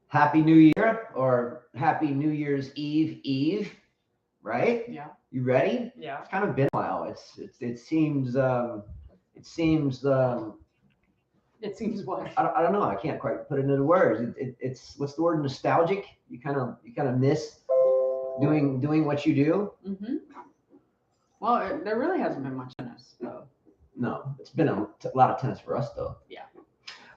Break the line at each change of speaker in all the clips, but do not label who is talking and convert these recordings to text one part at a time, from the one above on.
Happy New Year or Happy New Year's Eve, right?
Yeah.
You ready?
Yeah.
It's kind of been a while. It seems
It seems what?
I don't know. I can't quite put it into words. It's what's the word? Nostalgic. You kind of miss doing what you do.
Mm-hmm. Well, there really hasn't been much tennis. So.
No, it's been a lot of tennis for us though.
Yeah.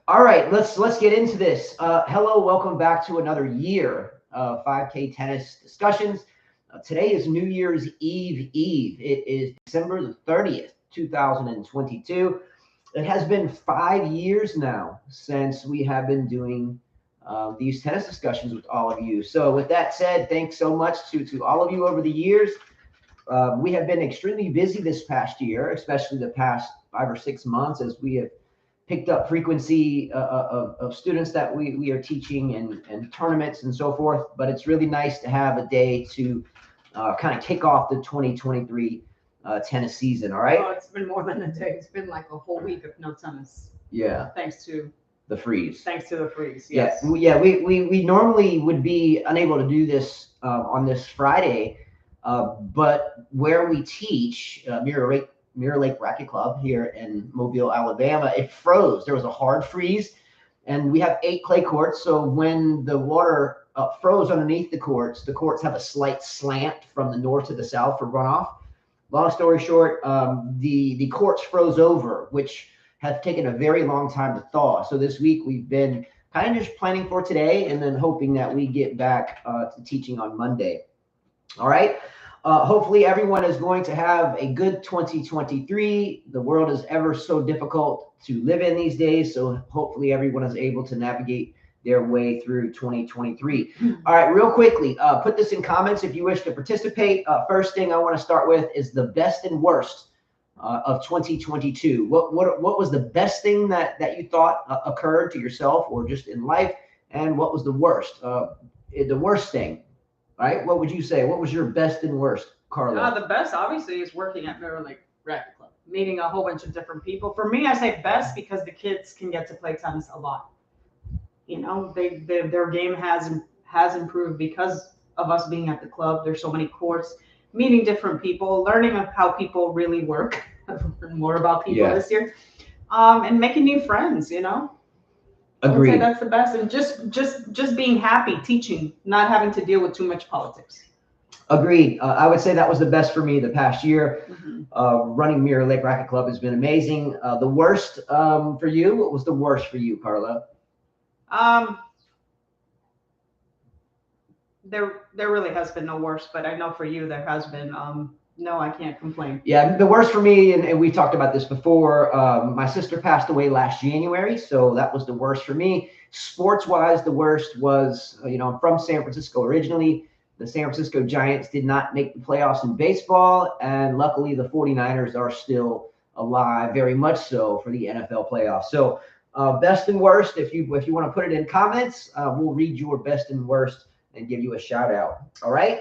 All right, let's get into this. Hello, welcome back to another year of 5K tennis discussions. Today is New Year's Eve. It is December the 30th, 2022. It has been 5 years now since we have been doing these tennis discussions with all of you. So with that said, thanks so much to all of you over the years. We have been extremely busy this past year, especially the past 5 or 6 months, as we have picked up frequency of students that we are teaching and tournaments and so forth. But it's really nice to have a day to kind of kick off the 2023 tennis season. All right.
Oh, it's been more than a day. It's been like a whole week of no tennis.
Yeah.
Thanks to
the freeze.
Thanks to the freeze.
Yes.
Yeah.
We normally would be unable to do this on this Friday, but where we teach Mirror Lake Racket Club here in Mobile, Alabama, it froze. There was a hard freeze, and we have 8 clay courts. So when the water froze underneath the courts have a slight slant from the north to the south for runoff. Long story short, the courts froze over, which have taken a very long time to thaw. So this week we've been kind of just planning for today and then hoping that we get back to teaching on Monday. All right. Hopefully everyone is going to have a good 2023. The world is ever so difficult to live in these days. So hopefully everyone is able to navigate their way through 2023. All right, real quickly, put this in comments if you wish to participate. First thing I want to start with is the best and worst of 2022. What was the best thing that you thought occurred to yourself or just in life? And what was the worst? The worst thing. Right? What would you say? What was your best and worst, Carla?
The best, obviously, is working at Mirror Lake Racket Club, meeting a whole bunch of different people. For me, I say best because the kids can get to play tennis a lot. You know, their game has improved because of us being at the club. There's so many courts, meeting different people, learning of how people really work. I've learned more about people this year, and making new friends. You know.
Agreed.
I would say that's the best, and just being happy teaching, not having to deal with too much politics.
Agreed. I would say that was the best for me the past year.
Mm-hmm.
Running Mirror Lake Racket Club has been amazing. The worst for you? What was the worst for you, Carla?
There really has been no worst, but I know for you there has been. No, I can't complain.
Yeah, the worst for me, and we talked about this before, my sister passed away last January, so that was the worst for me. Sports-wise, the worst was, I'm from San Francisco originally. The San Francisco Giants did not make the playoffs in baseball, and luckily the 49ers are still alive, very much so, for the NFL playoffs. So best and worst, if you want to put it in comments, we'll read your best and worst and give you a shout-out. All right?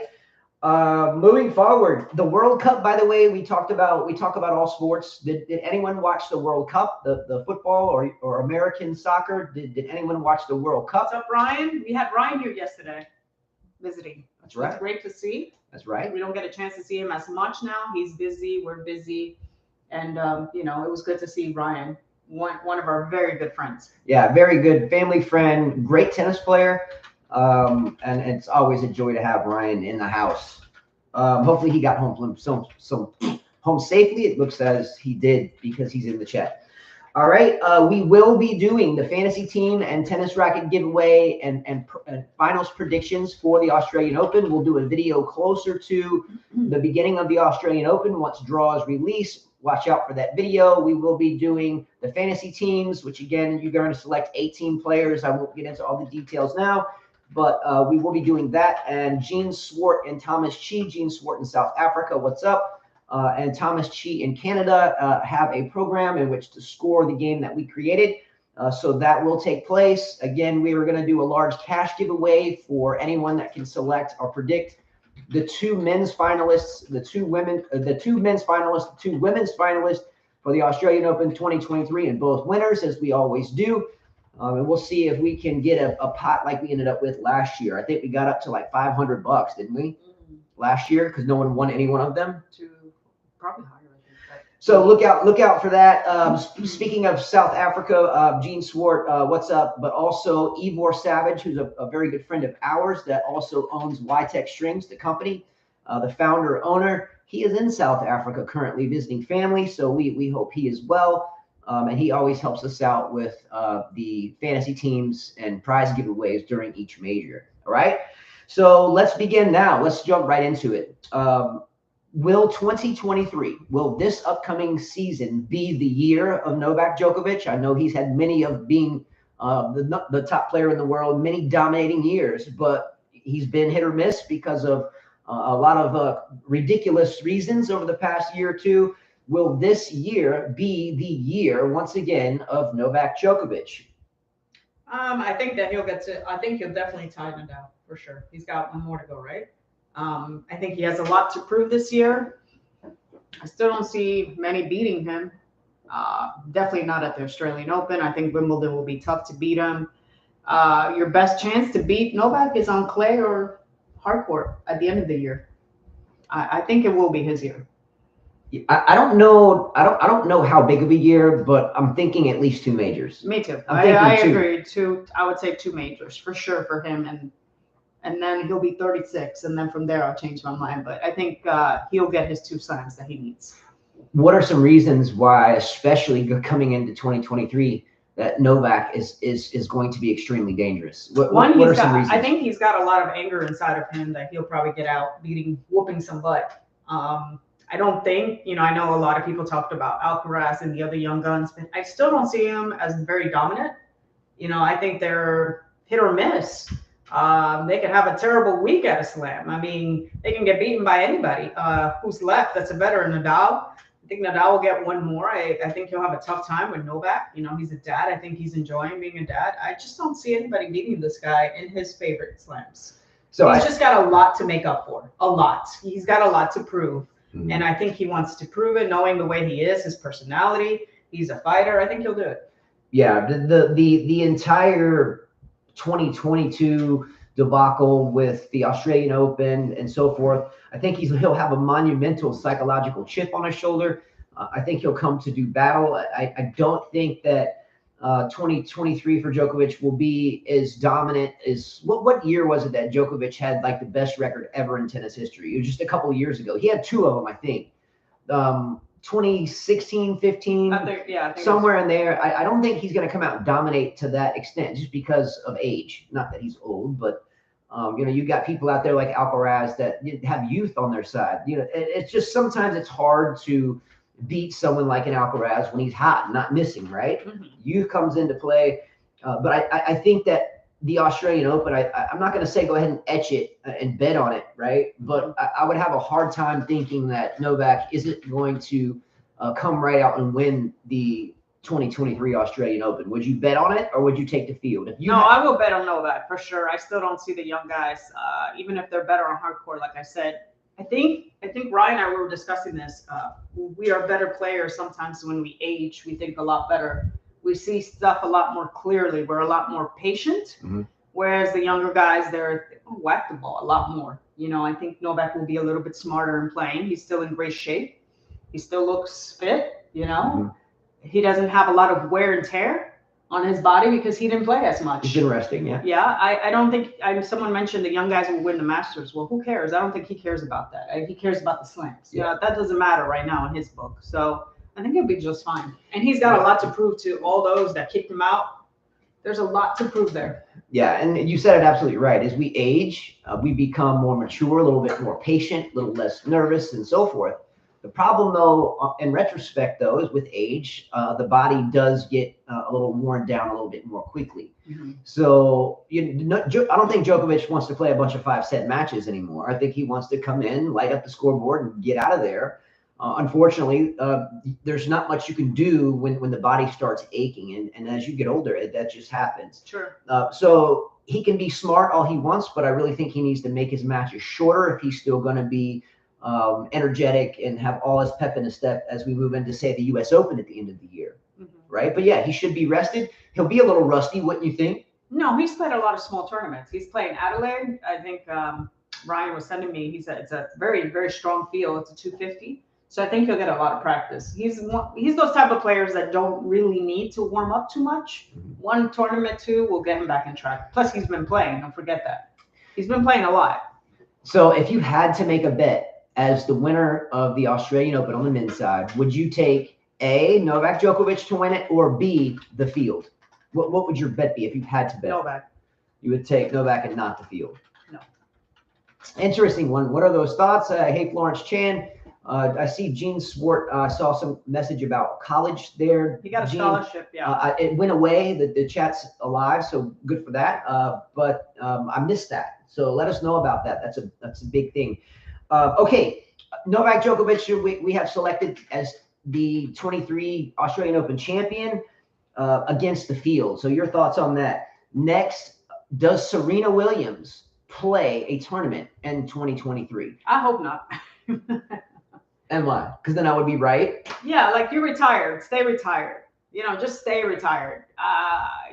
Moving forward, the World Cup, by the way, we talk about all sports. Did anyone watch the World Cup, the football or American soccer? Did anyone watch the World Cup?
What's up, Ryan? We had Ryan here yesterday visiting.
That's right.
It's great to see.
That's right.
We don't get a chance to see him as much now. He's busy. We're busy. And, it was good to see Ryan, one of our very good friends.
Yeah, very good family friend, great tennis player. And it's always a joy to have Ryan in the house. Hopefully he got home home safely. It looks as he did because he's in the chat. All right. We will be doing the fantasy team and tennis racket giveaway and finals predictions for the Australian Open. We'll do a video closer to the beginning of the Australian Open once draws release. Watch out for that video. We will be doing the fantasy teams, which again, you're going to select 18 players. I won't get into all the details now. But we will be doing that. And Gene Swart and Thomas Chi, Gene Swart in South Africa, what's up? And Thomas Chi in Canada have a program in which to score the game that we created. So that will take place. Again, we are going to do a large cash giveaway for anyone that can select or predict the 2 men's finalists, the 2 women's finalists for the Australian Open 2023, and both winners, as we always do. And we'll see if we can get a pot like we ended up with last year. I think we got up to like $500, didn't we? Last year, because no one won any one of them.
Probably higher, I think.
So look out for that. Speaking of South Africa, Gene Swart, what's up? But also Ivor Savage, who's a very good friend of ours that also owns YTech Strings, the company, the founder owner. He is in South Africa currently visiting family, so we hope he is well. And he always helps us out with the fantasy teams and prize giveaways during each major. All right. So let's begin now. Let's jump right into it. Will 2023, will this upcoming season be the year of Novak Djokovic? I know he's had many of being the top player in the world, many dominating years, but he's been hit or miss because of a lot of ridiculous reasons over the past year or two. Will this year be the year once again of Novak Djokovic?
I think that I think he'll definitely tie Nadal for sure. He's got one more to go, right? I think he has a lot to prove this year. I still don't see many beating him. Definitely not at the Australian Open. I think Wimbledon will be tough to beat him. Your best chance to beat Novak is on clay or hard court at the end of the year. I think it will be his year.
I don't know. I don't know how big of a year, but I'm thinking at least 2 majors.
Me too. I agree. I would say 2 majors for sure for him, and then he'll be 36, and then from there I'll change my mind. But I think he'll get his 2 slams that he needs.
What are some reasons why, especially coming into 2023, that Novak is going to be extremely dangerous? What are some reasons?
I think he's got a lot of anger inside of him that he'll probably get out whooping some butt. I don't think, I know a lot of people talked about Alcaraz and the other young guns, but I still don't see him as very dominant. I think they're hit or miss. They could have a terrible week at a slam. I mean, they can get beaten by anybody. Who's left that's a veteran? Nadal. I think Nadal will get one more. I think he'll have a tough time with Novak. He's a dad. I think he's enjoying being a dad. I just don't see anybody beating this guy in his favorite slams. So he's just got a lot to make up for. A lot. He's got a lot to prove. Mm-hmm. And I think he wants to prove it, knowing the way he is, his personality. He's a fighter. I think he'll do it.
Yeah, the entire 2022 debacle with the Australian Open and so forth. I think he'll have a monumental psychological chip on his shoulder. I think he'll come to do battle. I don't think that 2023 for Djokovic will be as dominant as what year was it that Djokovic had like the best record ever in tennis history? It was just a couple of years ago. He had 2 of them, I think. 2016, 15, I think somewhere in there. I don't think he's going to come out and dominate to that extent just because of age. Not that he's old, but you got people out there like Alcaraz that have youth on their side. It's just sometimes it's hard to beat someone like an Alcaraz when he's hot, not missing, right? Mm-hmm. Youth comes into play. But I think that the Australian Open, I'm not going to say go ahead and etch it and bet on it, right? But I would have a hard time thinking that Novak isn't going to come right out and win the 2023 Australian Open. Would you bet on it, or would you take the field?
I will bet on Novak for sure. I still don't see the young guys, even if they're better on hardcore, like I said. I think Ryan and I were discussing this. We are better players sometimes when we age. We think a lot better. We see stuff a lot more clearly. We're a lot more patient. Mm-hmm. Whereas the younger guys, they're whack the ball a lot more. I think Novak will be a little bit smarter in playing. He's still in great shape. He still looks fit. Mm-hmm. He doesn't have a lot of wear and tear on his body because he didn't play as much.
He's been resting, yeah.
Yeah, I don't think someone mentioned the young guys will win the Masters. Well, who cares? I don't think he cares about that. He cares about the slams. Yeah, that doesn't matter right now in his book. So I think he'll be just fine. And he's got a lot to prove to all those that kicked him out. There's a lot to prove there.
Yeah, and you said it absolutely right. As we age, we become more mature, a little bit more patient, a little less nervous, and so forth. The problem, though, in retrospect, though, is with age, the body does get a little worn down a little bit more quickly. Mm-hmm. So I don't think Djokovic wants to play a bunch of 5-set matches anymore. I think he wants to come in, light up the scoreboard, and get out of there. Unfortunately, there's not much you can do when the body starts aching. And as you get older, that just happens.
Sure.
So he can be smart all he wants, but I really think he needs to make his matches shorter if he's still going to be energetic and have all his pep in his step as we move into, say, the U.S. Open at the end of the year. Mm-hmm. right? But yeah, he should be rested. He'll be a little rusty, wouldn't you think?
No, he's played a lot of small tournaments. He's playing Adelaide. I think Ryan was sending me. He said it's a very, very strong field. It's a 250. So I think he'll get a lot of practice. He's those type of players that don't really need to warm up too much. One tournament, two will get him back in track. Plus, he's been playing. Don't forget that. He's been playing a lot.
So if you had to make a bet as the winner of the Australian Open on the men's side, would you take A, Novak Djokovic to win it, or B, the field? What would your bet be if you had to bet?
Novak.
You would take Novak and not the field.
No.
Interesting one. What are those thoughts? Hey, Florence Chan. I see Gene Swart saw some message about college there.
He got a
Gene,
scholarship, yeah.
It went away. The chat's alive, so good for that. But I missed that. So let us know about that. That's a big thing. Okay, Novak Djokovic, we have selected as the 23 Australian Open champion against the field. So your thoughts on that. Next, does Serena Williams play a tournament in 2023?
I hope not.
And why? Because then I would be right.
Yeah, like you're retired. Stay retired. Just stay retired.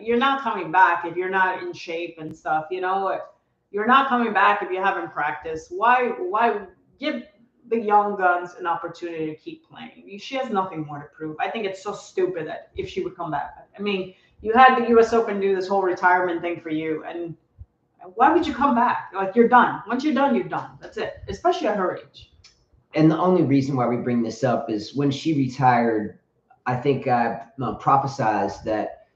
You're not coming back if you're not in shape and stuff. You're not coming back if you haven't practiced. Why give the young guns an opportunity to keep playing? She has nothing more to prove. I think it's so stupid that if she would come back. I mean, you had the U.S. Open do this whole retirement thing for you, and why would you come back? Like, you're done. Once you're done, you're done. That's it. Especially at her age.
And the only reason why we bring this up is when she retired, I think I prophesized that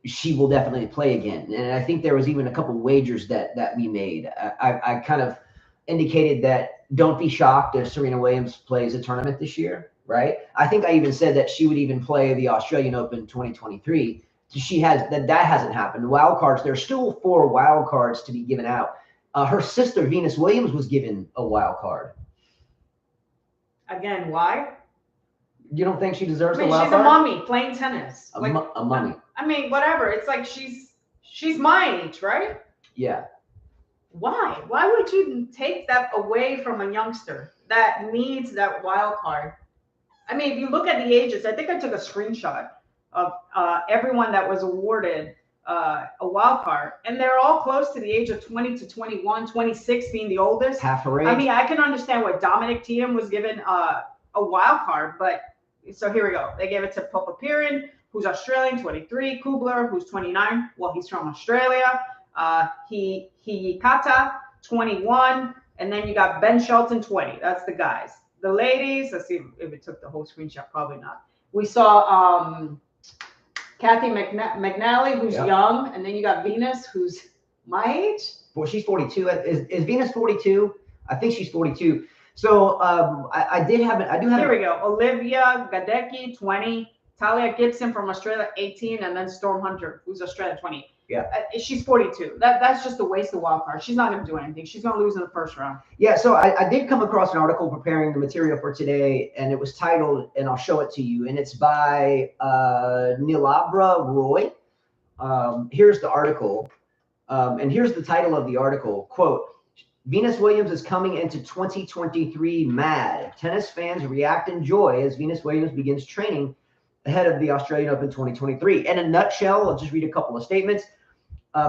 she will definitely play again. And I think there was even a couple wagers that we made. I kind of indicated that don't be shocked if Serena Williams plays a tournament this year, right? I think I even said that she would even play the Australian Open 2023. She has that hasn't happened. Wild cards, there's still 4 wild cards to be given out. Her sister Venus Williams was given a wild card.
Again, why?
You don't think she deserves
a
wild
card? She's a mummy playing tennis.
A mummy.
I mean, whatever. It's like she's my age, right?
Yeah.
Why? Why would you take that away from a youngster that needs that wild card? I mean, if you look at the ages, I think I took a screenshot of everyone that was awarded a wild card, and they're all close to the age of 20 to 21, 26 being the oldest.
Half her age.
I mean, I can understand why Dominic Thiem was given a wild card, but so here we go. They gave it to Popapirin, who's Australian, 23, Kubler, who's 29. Well, he's from Australia. Hikata, 21, and then you got Ben Shelton, 20. That's the guys. The ladies, let's see if it took the whole screenshot. Probably not. We saw Kathy McNally, who's young, and then you got Venus, who's my age.
Well, she's 42. Is Venus 42? I think she's 42. So I do have.
Here we go. Olivia Gadecki, 20. Talia Gibson from Australia, 18, and then Storm Hunter, who's Australia, 20.
Yeah.
She's 42. That's just a waste of wild card. She's not going to do anything. She's going to lose in the first round.
Yeah, so I did come across an article preparing the material for today, and it was titled, and I'll show it to you, and it's by Nilabra Roy. Here's the article, and here's the title of the article, quote, Venus Williams is coming into 2023 mad. Tennis fans react in joy as Venus Williams begins training ahead of the Australian Open 2023. In a nutshell, I'll just read a couple of statements.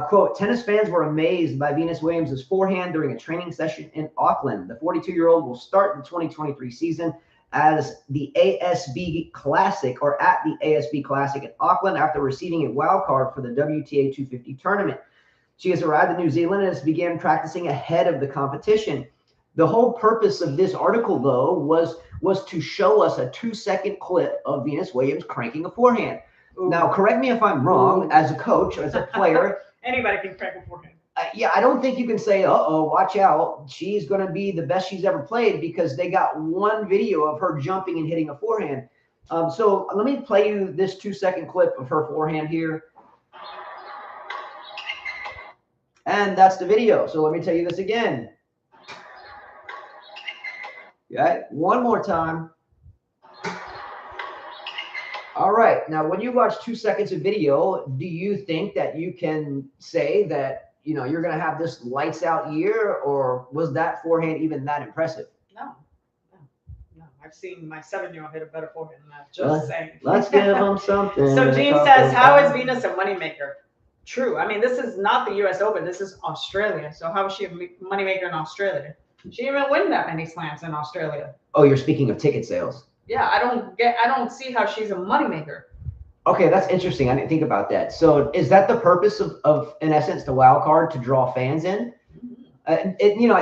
Quote, tennis fans were amazed by Venus Williams' forehand during a training session in Auckland. The 42-year-old will start the 2023 season as the ASB Classic or at the ASB Classic in Auckland after receiving a wild card for the WTA 250 tournament. She has arrived in New Zealand and has began practicing ahead of the competition. The whole purpose of this article, though, was to show us a 2-second clip of Venus Williams cranking a forehand. Ooh. Now, correct me if I'm wrong, as a coach, as a player.
Anybody can crank a forehand.
Yeah, I don't think you can say, uh-oh, watch out. She's going to be the best she's ever played because they got one video of her jumping and hitting a forehand. So let me play you this 2-second clip of her forehand here. And that's the video. So let me tell you this again. Okay, one more time. All right. Now, when you watch 2 seconds of video, do you think that you can say that, you're going to have this lights out year, or was that forehand even that impressive?
No. I've seen my 7-year-old hit a better forehand than that. Just saying.
Let's give them something.
So Gene says, how is Venus a moneymaker? True. I mean, this is not the U.S. Open. This is Australia. So how is she a moneymaker in Australia? She didn't even win that many slams in Australia.
Oh, you're speaking of ticket sales.
Yeah, I don't see how she's a moneymaker.
Okay, that's interesting. I didn't think about that. So is that the purpose of in essence, the wild card, to draw fans in? I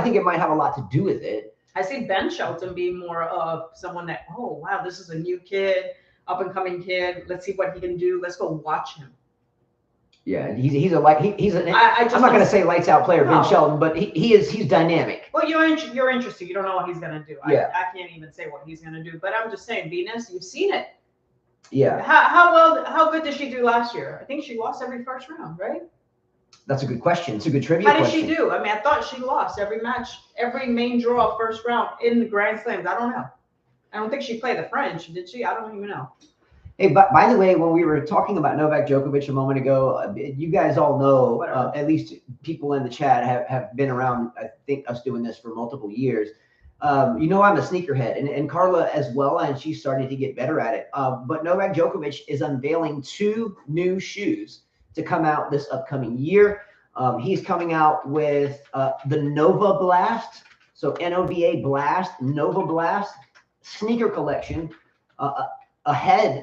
think it might have a lot to do with it.
I see Ben Shelton being more of someone that, oh, wow, this is a new kid, up and coming kid. Let's see what he can do. Let's go watch him.
Yeah, I'm not going to say lights out player,
no.
Ben Shelton, but he's dynamic.
Well, you're interested. You don't know what he's going to do.
Yeah.
I can't even say what he's going to do, but I'm just saying, Venus, you've seen it.
Yeah.
How good did she do last year? I think she lost every first round, right?
That's a good question. It's a good trivia question.
How did she do? I mean, I thought she lost every match, every main draw first round in the Grand Slams. I don't know. I don't think she played the French, did she? I don't even know.
Hey, but by the way, when we were talking about Novak Djokovic a moment ago, you guys all know, at least people in the chat have been around, I think, us doing this for multiple years. I'm a sneakerhead, and Carla as well, and she's starting to get better at it. But Novak Djokovic is unveiling 2 new shoes to come out this upcoming year. He's coming out with the Nova Blast, so Nova Blast, Nova Blast sneaker collection.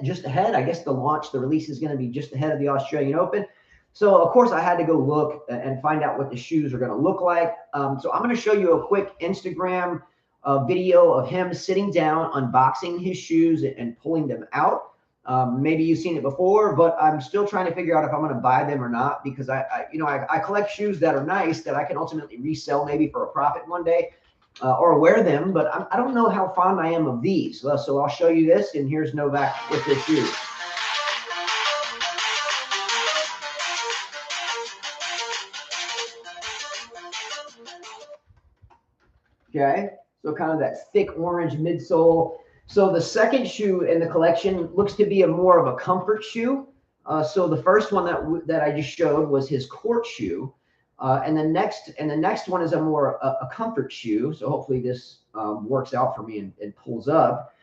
Just ahead. I guess the release is going to be just ahead of the Australian Open. So, of course, I had to go look and find out what the shoes are going to look like. So I'm going to show you a quick Instagram video of him sitting down, unboxing his shoes and pulling them out. Maybe you've seen it before, but I'm still trying to figure out if I'm going to buy them or not, because I collect shoes that are nice that I can ultimately resell maybe for a profit one day. Or wear them, but I don't know how fond I am of these. So I'll show you this, and here's Novak with his shoes. Okay, so kind of that thick orange midsole. So the second shoe in the collection looks to be more of a comfort shoe. So the first one that I just showed was his court shoe. And the next one is a comfort shoe. So hopefully this works out for me and pulls up.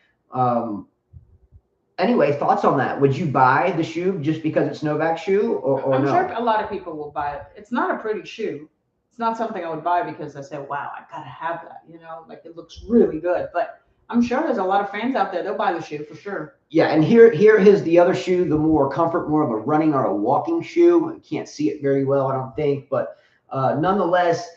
Anyway, thoughts on that? Would you buy the shoe just because it's Novak's shoe, or
I'm
no?
sure a lot of people will buy it. It's not a pretty shoe. It's not something I would buy because I say, wow, I gotta have that. Like it looks really good. But I'm sure there's a lot of fans out there. They'll buy the shoe for sure.
Yeah, and here is the other shoe, the more comfort, more of a running or a walking shoe. I can't see it very well, I don't think, but nonetheless,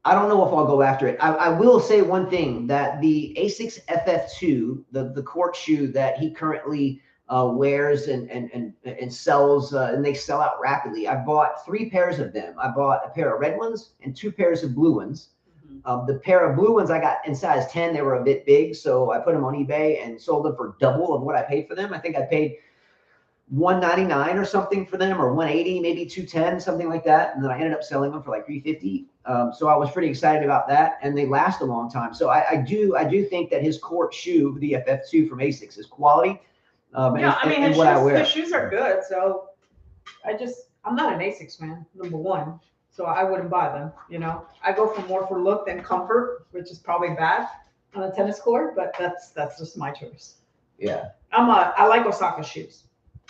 I don't know if I'll go after it. I will say one thing, that the Asics FF2, the court shoe that he currently wears and sells, and they sell out rapidly. I bought 3 pairs of them. I bought a pair of red ones and 2 pairs of blue ones. The pair of blue ones I got in size 10. They were a bit big, so I put them on eBay and sold them for double of what I paid for them. I think I paid $199 or something for them, or $180, maybe $210, something like that. And then I ended up selling them for like $350. So I was pretty excited about that, and they last a long time. So I do think that his court shoe, the FF2 from Asics, is quality.
His shoes are good. So I'm not an Asics fan, number one. So I wouldn't buy them. I go for look than comfort, which is probably bad on a tennis court, but that's just my choice.
Yeah.
I like Osaka shoes.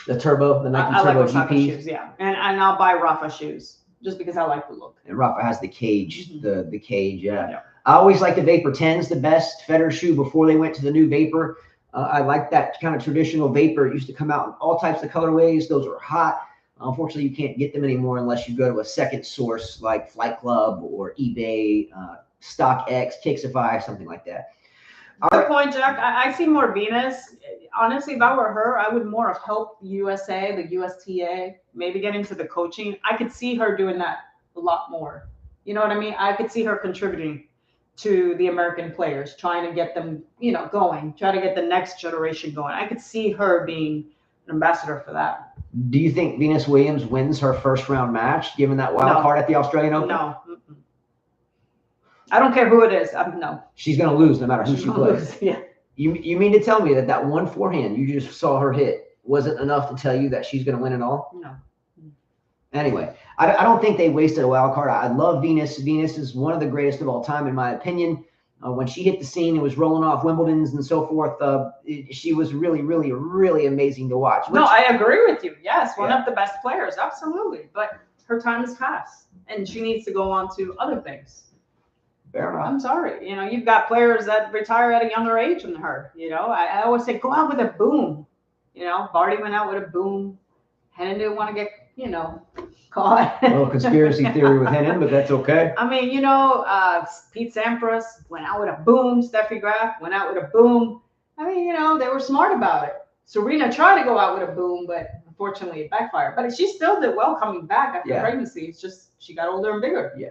The Turbo, the Nike Turbo
like Osaka
GP.
shoes, yeah. And I'll buy Rafa shoes just because I like the look.
And Rafa has the cage, the cage, yeah. I always like the Vapor 10's the best Federer shoe before they went to the new Vapor. I like that kind of traditional Vapor. It used to come out in all types of colorways. Those are hot. Unfortunately, you can't get them anymore unless you go to a second source like Flight Club or eBay, StockX, Kixify, something like that.
Good point, Jack. I see more Venus. Honestly, if I were her, I would more have helped USA, the USTA, maybe get into the coaching. I could see her doing that a lot more. You know what I mean? I could see her contributing to the American players, trying to get them, going, try to get the next generation going. I could see her being an ambassador for that.
Do you think Venus Williams wins her first round match, given that wild card at the Australian Open?
No. I don't care who it is. No.
She's going to lose no matter who she plays.
Yeah.
You mean to tell me that one forehand you just saw her hit wasn't enough to tell you that she's going to win it all?
No.
Anyway, I don't think they wasted a wild card. I love Venus. Venus is one of the greatest of all time, in my opinion. When she hit the scene and was rolling off Wimbledon's and so forth, she was really, really, really amazing to watch.
No, I agree with you. Yes, one
Yeah.
of the best players, absolutely. But her time has passed, and she needs to go on to other things.
Fair enough.
I'm sorry. You know, you've got players that retire at a younger age than her. You know, I always say go out with a boom. You know, Barty went out with a boom. Hennon didn't want to get, you know, caught.
A little conspiracy theory with Hennon, but that's okay.
I mean, you know, Pete Sampras went out with a boom. Steffi Graf went out with a boom. I mean, you know, they were smart about it. Serena tried to go out with a boom, but unfortunately it backfired. But she still did well coming back after pregnancy. It's just she got older and bigger.
Yeah.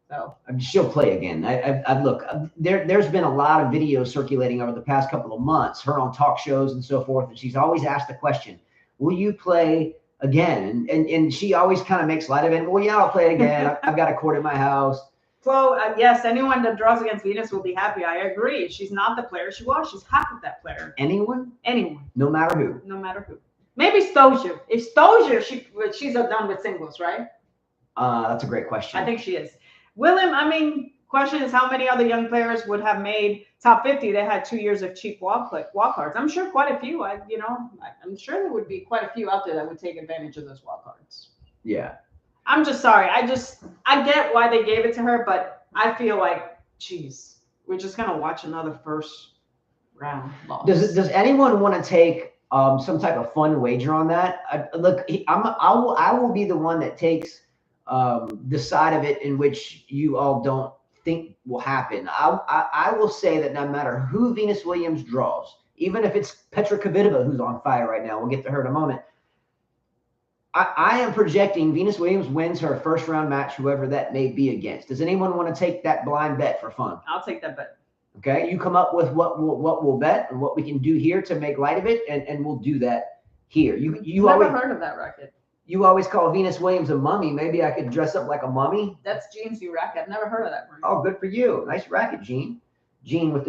So
she'll play again. I look. There's been a lot of videos circulating over the past couple of months, her on talk shows and so forth, and she's always asked the question, "Will you play again?" And she always kind of makes light of it. Well, yeah, I'll play again. I've got a court at my house.
So yes, anyone that draws against Venus will be happy. I agree. She's not the player she was. She's half of that player.
Anyone?
Anyone.
No matter who.
No matter who. Maybe Stosur. If Stosur, she's done with singles, right?
That's a great question.
I think she is. Willem, I mean, question is how many other young players would have made top 50 that had 2 years of cheap walk cards? I'm sure quite a few. I'm sure there would be quite a few out there that would take advantage of those walk cards.
Yeah.
I'm just sorry. I get why they gave it to her, but I feel like, geez, we're just gonna watch another first round loss.
Does anyone want to take some type of fun wager on that? Look, I will be the one that takes the side of it in which you all don't think will happen. I will say that no matter who Venus Williams draws, even if it's Petra Kvitova, who's on fire right now, we'll get to her in a moment. I am projecting Venus Williams wins her first round match, whoever that may be against. Does anyone want to take that blind bet for fun?
I'll take that bet.
Okay, you come up with what we'll bet and what we can do here to make light of it, and we'll do that here. You
never
always
heard of that racket.
You always call Venus Williams a mummy. Maybe I could dress up like a mummy.
That's Gene's new racket. I've never heard of that.
Oh, good for you. Nice racket, Gene. Gene with the